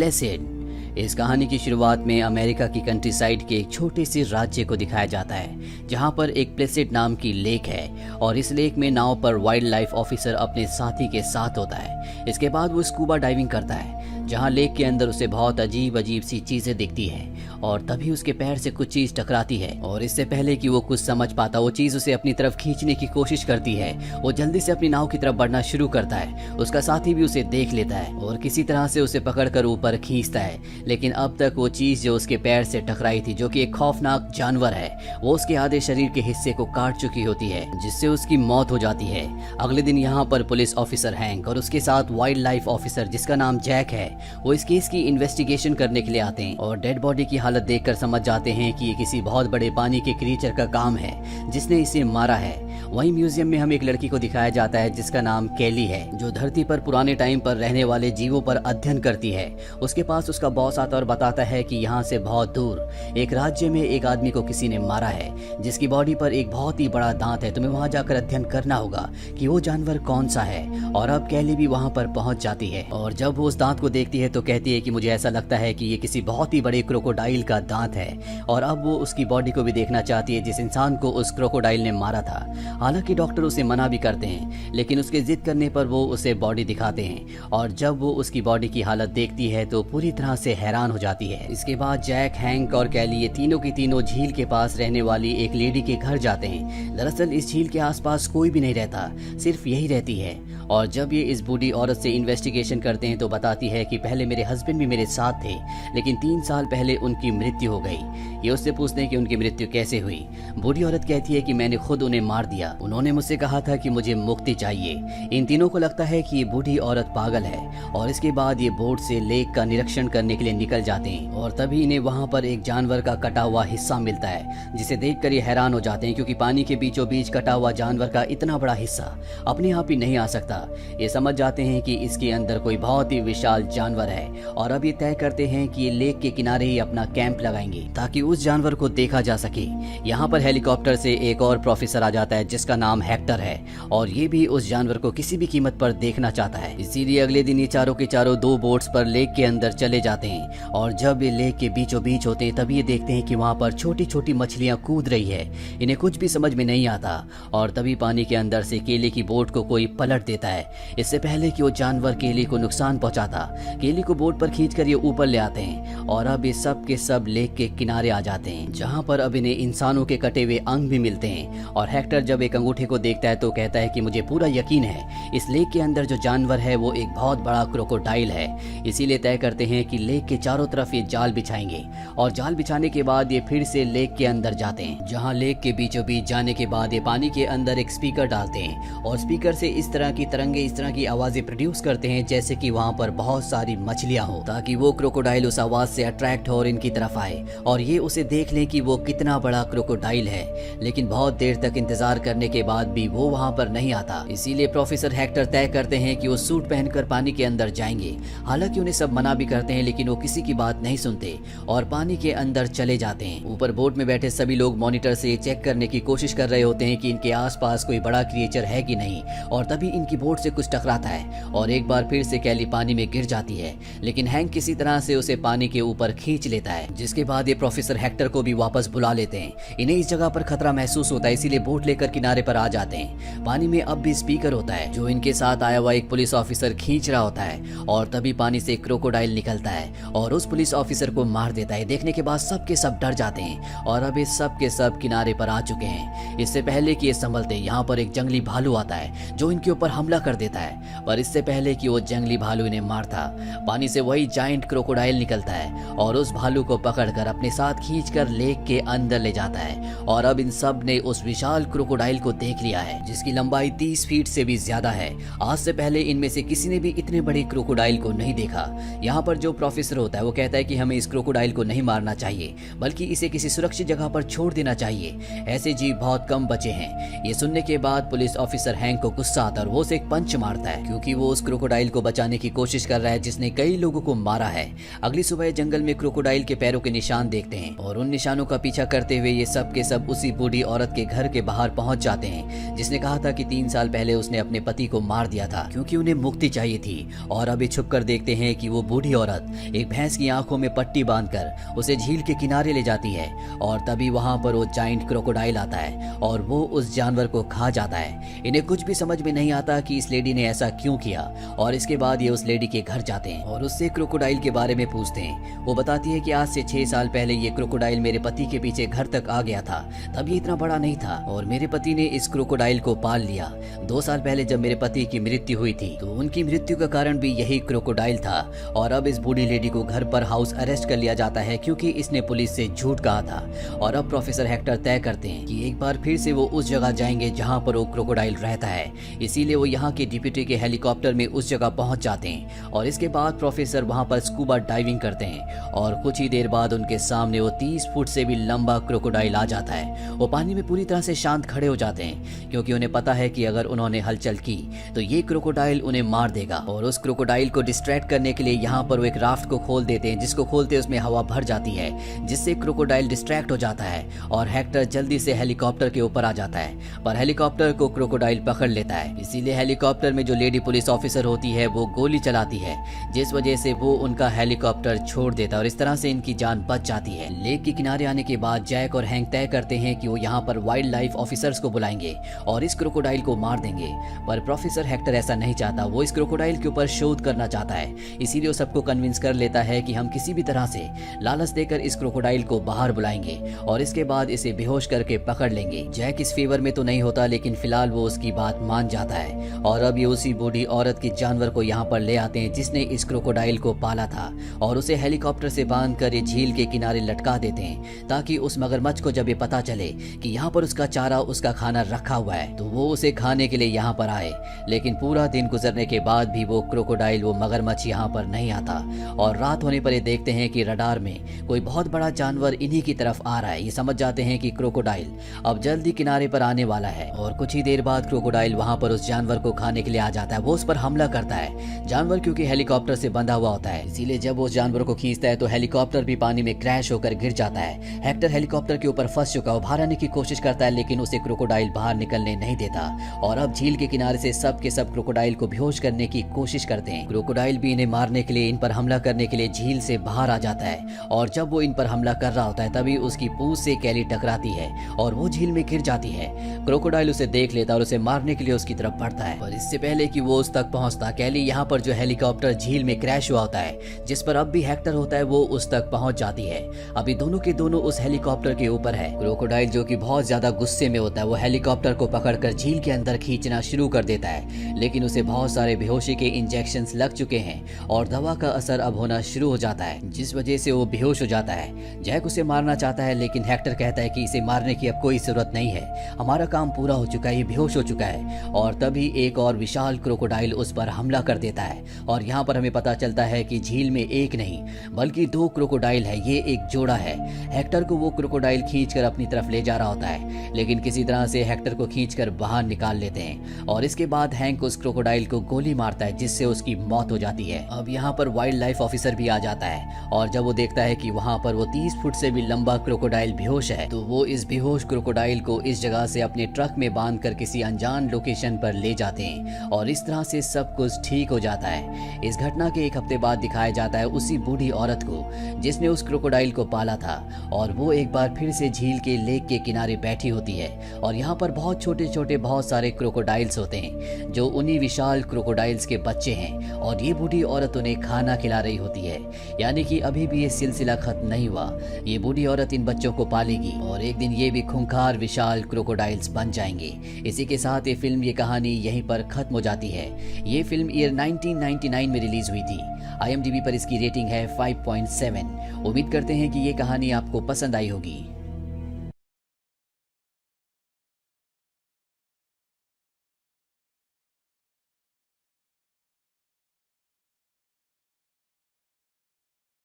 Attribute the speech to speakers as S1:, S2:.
S1: Placid. इस कहानी की शुरुआत में अमेरिका की कंट्री साइड के एक छोटे से राज्य को दिखाया जाता है, जहां पर एक प्लेसिड नाम की लेक है और इस लेक में नाव पर वाइल्ड लाइफ ऑफिसर अपने साथी के साथ होता है। इसके बाद वो स्कूबा डाइविंग करता है, जहां लेक के अंदर उसे बहुत अजीब अजीब सी चीजें दिखती हैं और तभी उसके पैर से कुछ चीज टकराती है और इससे पहले कि वो कुछ समझ पाता, वो चीज उसे अपनी तरफ खींचने की कोशिश करती है। वो जल्दी से अपनी नाव की तरफ बढ़ना शुरू करता है। उसका साथी भी उसे देख लेता है और किसी तरह से उसे पकड़कर ऊपर खींचता है, लेकिन अब तक वो चीज जो उसके पैर से टकराई थी, जो कि एक खौफनाक जानवर है, वो उसके आधे शरीर के हिस्से को काट चुकी होती है, जिससे उसकी मौत हो जाती है। अगले दिन यहाँ पर पुलिस ऑफिसर हैंक और उसके साथ वाइल्ड लाइफ ऑफिसर जिसका नाम जैक है, वो इस केस की इन्वेस्टिगेशन करने के लिए आते हैं और डेड बॉडी की हालत देखकर समझ जाते हैं कि ये किसी बहुत बड़े पानी के क्रीचर का काम है जिसने इसे मारा है। वहीं म्यूजियम में हमें एक लड़की को दिखाया जाता है जिसका नाम केली है, जो धरती पर पुराने टाइम पर रहने वाले जीवों पर अध्ययन करती है। उसके पास उसका बॉस आता और बताता है कि यहाँ से बहुत दूर एक राज्य में एक आदमी को किसी ने मारा है, जिसकी बॉडी पर एक बहुत ही बड़ा दांत है। तुम्हें वहाँ जाकर अध्ययन करना होगा कि वो जानवर कौन सा है। और अब केली भी वहाँ पर पहुँच जाती है और जब वो उस दांत को देखती है तो कहती है कि मुझे ऐसा लगता है कि ये किसी बहुत ही बड़े क्रोकोडाइल का दांत है। और अब वो उसकी बॉडी को भी देखना चाहती है जिस इंसान को उस क्रोकोडाइल ने मारा था। हालांकि डॉक्टर उसे मना भी करते हैं, लेकिन उसके जिद करने पर वो उसे बॉडी दिखाते हैं और जब वो उसकी बॉडी की हालत देखती है तो पूरी तरह से हैरान हो जाती है। इसके बाद जैक, हैंक और कैली ये तीनों की तीनों झील के पास रहने वाली एक लेडी के घर जाते हैं। दरअसल इस झील के आसपास कोई भी नहीं रहता, सिर्फ यही रहती है। और जब ये इस बूढ़ी औरत से इन्वेस्टिगेशन करते हैं तो बताती है कि पहले मेरे हस्बैंड भी मेरे साथ थे, लेकिन 3 साल पहले उनकी मृत्यु हो गई। ये उससे पूछते हैं कि उनकी मृत्यु कैसे हुई। बूढ़ी औरत कहती है कि मैंने खुद उन्हें मार दिया, उन्होंने मुझसे कहा था कि मुझे मुक्ति चाहिए। इन तीनों को लगता है कि ये बूढ़ी औरत पागल है और इसके बाद ये बोट से लेक का निरीक्षण करने के लिए निकल जाते हैं और तभी इन्हें वहाँ पर एक जानवर का कटा हुआ हिस्सा मिलता है, जिसे देखकर ये हैरान हो जाते हैं क्योंकि पानी के बीचों बीच कटा हुआ जानवर का इतना बड़ा हिस्सा अपने आप ही नहीं आ सकता। ये समझ जाते हैं कि इसके अंदर कोई बहुत ही विशाल जानवर है और अब ये तय करते हैं कि ये लेक के किनारे ही अपना कैंप लगाएंगे ताकि उस जानवर को देखा जा सके। यहाँ पर हेलीकॉप्टर से एक और प्रोफेसर आ जाता है जिसका नाम हेक्टर है और ये भी उस जानवर को किसी भी कीमत पर देखना चाहता है। इसीलिए अगले दिन ये चारों के चारों 2 बोट्स पर लेक के अंदर चले जाते हैं और जब ये लेक के बीचों बीच होते हैं तभी ये देखते हैं कि वहाँ पर छोटी छोटी मछलियाँ कूद रही है। इन्हें कुछ भी समझ में नहीं आता और तभी पानी के अंदर से केले की बोट को कोई पलट देता है। इससे पहले कि वो जानवर केली को नुकसान पहुंचाता, केली को बोट पर खींचकर ये ऊपर ले आते हैं और अब ये सब के सब लेक के किनारे आ जाते हैं, जहां पर अब इन्हें इंसानों के कटे हुए अंग भी मिलते हैं। और हेक्टर जब एक अंगूठे को देखता है तो कहता है कि मुझे पूरा यकीन है इस लेक के अंदर जो जानवर है वो एक बहुत बड़ा क्रोकोडाइल है। इसीलिए तय करते हैं कि लेक के चारों तरफ ये जाल बिछाएंगे और जाल बिछाने के बाद ये फिर से लेक के अंदर जाते हैं, जहाँ लेक के बीचों बीच जाने के बाद ये पानी के अंदर एक स्पीकर डालते हैं और स्पीकर से इस तरह की तरंगे, इस तरह की आवाजें प्रोड्यूस करते हैं जैसे कि वहाँ पर बहुत सारी मछलियाँ हो, ताकि वो क्रोकोडाइल उस आवाज से अट्रैक्ट हो और इनकी तरफ आए और ये उसे देख लें कि वो कितना बड़ा क्रोकोडाइल है। लेकिन बहुत देर तक इंतजार करने के बाद भी वो वहाँ पर नहीं आता। इसीलिए प्रोफेसर हेक्टर तय करते हैं कि वो सूट पहनकर पानी के अंदर जाएंगे। हालांकि उन्हें सब मना भी करते हैं, लेकिन वो किसी की बात नहीं सुनते और पानी के अंदर चले जाते हैं। ऊपर बोट में बैठे सभी लोग मॉनिटर से चेक करने की कोशिश कर रहे होते हैं कि इनके आसपास कोई बड़ा क्रिएचर है कि नहीं और तभी इनकी बोट से कुछ टकराता है और एक बार फिर से कैली पानी में गिर जाती है, लेकिन हैंक किसी तरह से उसे पानी के ऊपर खींच लेता है, जिसके बाद ये प्रोफेसर हेक्टर को भी वापस बुला लेते हैं। इन्हें इस जगह पर खतरा महसूस होता है, इसीलिए बोट लेकर किनारे पर आ जाते हैं। पानी में अब भी स्पीकर होता है जो इनके साथ आया हुआ एक पुलिस ऑफिसर खींच रहा होता है और तभी पानी से क्रोकोडाइल निकलता है और उस पुलिस ऑफिसर को मार देता है। देखने के बाद सब के सब डर जाते हैं और अब इस सब के सब किनारे पर आ चुके हैं। इससे पहले कि ये संभलते यहाँ पर एक जंगली भालू आता है जो इनके ऊपर हमला कर देता है, पर इससे पहले कि वो जंगली भालू इन्हें मारता, पानी से वही जायंट क्रोकोडाइल निकलता है और उस भालू को पकड़कर अपने साथ खींचकर लेक के अंदर ले जाता है। और अब इन सब ने उस विशाल क्रोकोडाइल को देख लिया है जिसकी लंबाई 30 फीट से भी ज्यादा है। आज से पहले इनमें से किसी ने भी इतने बड़े क्रोकोडाइल को नहीं देखा। यहाँ पर जो प्रोफेसर होता है वो कहता है कि हमें इस क्रोकोडाइल को नहीं मारना चाहिए, बल्कि इसे किसी सुरक्षित जगह पर छोड़ देना चाहिए। ऐसे जीव बहुत कम बचे हैं। ये सुनने के बाद पुलिस ऑफिसर हैंक को गुस्सा आता है और वो उसे एक पंच मारता है क्योंकि वो उस क्रोकोडाइल को बचाने की कोशिश कर रहा है जिसने कई लोगों को मारा है। अगली सुबह जंगल में क्रोकोडाइल के पैरों के निशान देखते हैं और उन निशानों का पीछा करते हुए ये सब के सब उसी बूढ़ी औरत के घर के बाहर पहुंच पहुंच जाते हैं, जिसने कहा था कि 3 साल पहले उसने अपने पति को मार दिया था क्योंकि उन्हें मुक्ति चाहिए थी। और अभी छुपकर देखते हैं कि वो बूढ़ी औरत एक भैंस की आंखों में पट्टी बांधकर उसे झील के किनारे ले जाती है और तभी वहां पर वो जाइंट क्रोकोडाइल आता है और वो उस जानवर को खा जाता है। इन्हें कुछ भी समझ में नहीं आता कि इस लेडी ने ऐसा क्यों किया और इसके बाद ये उस लेडी के घर जाते हैं और उससे क्रोकोडाइल के बारे में पूछते हैं। वो बताती है कि आज से 6 साल पहले ये क्रोकोडाइल मेरे पति के पीछे घर तक आ गया था, तब ये इतना बड़ा नहीं था और मेरे पति ने इस क्रोकोडाइल को पाल लिया। 2 साल पहले जब मेरे पति की मृत्यु हुई थी तो उनकी मृत्यु का कारण भी यही क्रोकोडाइल था और अब इस बूढ़ी लेडी को घर पर हाउस अरेस्ट कर लिया जाता है क्योंकि इसने पुलिस से झूठ कहा था। और अब प्रोफेसर हेक्टर तय करते हैं कि एक बार फिर से वो उस जगह जाएंगे जहां पर वो क्रोकोडाइल रहता है, इसीलिए वो यहाँ के डिप्टी के हेलीकॉप्टर में उस जगह पहुंच जाते हैं और इसके बाद प्रोफेसर वहां पर स्कूबा डाइविंग करते हैं और कुछ ही देर बाद उनके सामने वो 30 फुट से भी लंबा क्रोकोडाइल आ जाता है। वो पानी में पूरी तरह से शांत खड़े हो जाते हैं क्योंकि उन्हें पता है कि अगर उन्होंने हलचल की तो ये क्रोकोडाइल उन्हें मार देगा। और उस क्रोकोडाइल को डिस्ट्रैक्ट करने के लिए यहाँ पर वो एक राफ्ट को खोल देते हैं, जिसको खोलते उसमें हवा भर जाती है जिससे क्रोकोडाइल डिस्ट्रैक्ट हो जाता है और हेक्टर जल्दी से हेलीकॉप्टर के ऊपर आ जाता है, पर हेलीकॉप्टर को क्रोकोडाइल पकड़ लेता है। इसीलिए हेलीकॉप्टर में जो लेडी पुलिस ऑफिसर होती है वो गोली चलाती है, जिस वजह से वो उनका हेलीकॉप्टर छोड़ देता है और इस तरह से इनकी जान बच जाती है। लेक के किनारे आने के बाद जैक और हैंक तय करते हैं कि वो यहाँ पर वाइल्ड लाइफ ऑफिसर्स को बुलाएंगे और इस क्रोकोडाइल को मार देंगे, पर प्रोफेसर हेक्टर ऐसा नहीं चाहता। वो इस क्रोकोडाइल के ऊपर शोध करना चाहता है, इसीलिए वो सबको कन्विंस कर लेता है कि हम किसी भी तरह से लालच देकर इस क्रोकोडाइल को बाहर बुलाएंगे और इसके बाद इसे बेहोश करके पकड़ लेंगे। जैक इस फेवर में तो नहीं होता, लेकिन फिलहाल वो उसकी बात मान जाता है और अब ये उसी बूढ़ी औरत के जानवर को यहाँ पर ले आते हैं जिसने इस क्रोकोडाइल को पाला था और उसे हेलीकॉप्टर से बांधकर ये झील के किनारे लटका देते हैं ताकि उस मगरमच्छ को जब ये पता चले कि यहाँ पर उसका चारा, उसका खाना रखा हुआ है तो वो उसे खाने के लिए यहाँ पर आए। लेकिन पूरा दिन गुजरने के बाद भी वो क्रोकोडाइल, वो मगरमच्छ यहाँ पर नहीं आता और रात होने पर ये देखते हैं कि रडार में कोई बहुत बड़ा जानवर इन्हीं की तरफ आ रहा है। ये समझ जाते हैं कि क्रोकोडाइल अब जल्दी किनारे पर आने वाला है और कुछ ही देर बाद क्रोकोडाइल वहां पर उस जानवर को खाने के लिए आ जाता है। वो उस पर हमला करता है। जानवर क्योंकि हेलीकॉप्टर से बंधा हुआ होता है, इसीलिए जब वो जानवर को खींचता है तो हेलीकॉप्टर भी पानी में क्रैश होकर गिर जाता है। हेक्टर हेलीकॉप्टर के ऊपर फंस चुका, वो बाहर आने की कोशिश करता है लेकिन उसे क्रोकोडाइल बाहर निकलने नहीं देता और अब झील के किनारे से सब के सब क्रोकोडाइल को बेहोश करने की कोशिश करते हैं। क्रोकोडाइल भी इन्हें मारने के लिए, इन पर हमला करने के लिए झील से बाहर आ जाता है और जब वो इन पर हमला कर रहा होता है तभी उसकी पूंछ से कैली टकराती है और वो झील में गिर जाती है। क्रोकोडाइल उसे देख लेता और उसे मारने के लिए उसकी तरफ बढ़ता है, पर इससे पहले कि वो उस तक पहुंचता, कैली यहाँ पर जो हेलीकॉप्टर झील में क्रैश हुआ होता है जिस पर अब भी हेक्टर होता है, वो उस तक पहुंच जाती है। अभी दोनों के दोनों उस हेलीकॉप्टर के ऊपर है। क्रोकोडाइल जो कि बहुत ज्यादा गुस्से में होता है वो हेलीकॉप्टर को पकड़कर झील के अंदर खींचना शुरू कर देता है, लेकिन उसे बहुत सारे बेहोशी के इंजेक्शंस लग चुके हैं और दवा का असर अब होना शुरू हो जाता है जिस वजह से वो बेहोश हो जाता है। जैक उसे मारना चाहता है लेकिन हेक्टर कहता है कि इसे मारने की अब कोई जरूरत नहीं है, हमारा काम पूरा हो चुका है, ये बेहोश हो चुका है। और तभी एक और विशाल क्रोकोडाइल उस पर हमला कर देता है और यहाँ पर हमें पता चलता है कि झील में एक नहीं बल्कि 2 क्रोकोडाइल है, ये एक जोड़ा है। हेक्टर को वो क्रोकोडाइल खींचकर अपनी तरफ ले जा रहा होता है लेकिन किसी तरह से हेक्टर को खींचकर बाहर निकाल लेते हैं और इसके बाद हैंक उस क्रोकोडाइल को गोली मारता है जिससे उसकी मौत हो जाती है। अब यहाँ पर वाइल्ड लाइफ ऑफिसर भी आ जाता है और जब वो देखता है कि वहाँ पर वो 30 फुट से भी लंबा क्रोकोडाइल बेहोश है तो वो इस बेहोश क्रोकोडाइल को इस जगह से अपने ट्रक में बांधकर किसी अनजान लोकेशन पर ले जाते हैं और इस तरह से सब कुछ ठीक हो जाता है। इस घटना के 1 हफ्ते बाद दिखाया जाता है उसी बूढ़ी औरत को जिसने उस क्रोकोडाइल को पाला था और वो एक बार फिर से झील के लेक के किनारे बैठी होती है और यहाँ पर बहुत छोटे छोटे बहुत सारे क्रोकोडाइल्स होते हैं जो उन्हीं विशाल क्रोकोडाइल्स के बच्चे हैं और ये बूढ़ी औरत उन्हें खाना खिला रही होती है। यानी कि अभी भी ये सिलसिला खत्म नहीं हुआ, ये बूढ़ी औरत इन बच्चों को पालेगी और एक दिन ये भी खूंखार विशाल क्रोकोडाइल्स बन जाएंगे। इसी के साथ ये फिल्म, ये कहानी यहीं पर खत्म हो जाती है। ये फिल्म ईयर 1999 में रिलीज हुई थी। IMDb पर इसकी रेटिंग है 5.7। उम्मीद करते हैं कि ये कहानी आपको पसंद आई होगी।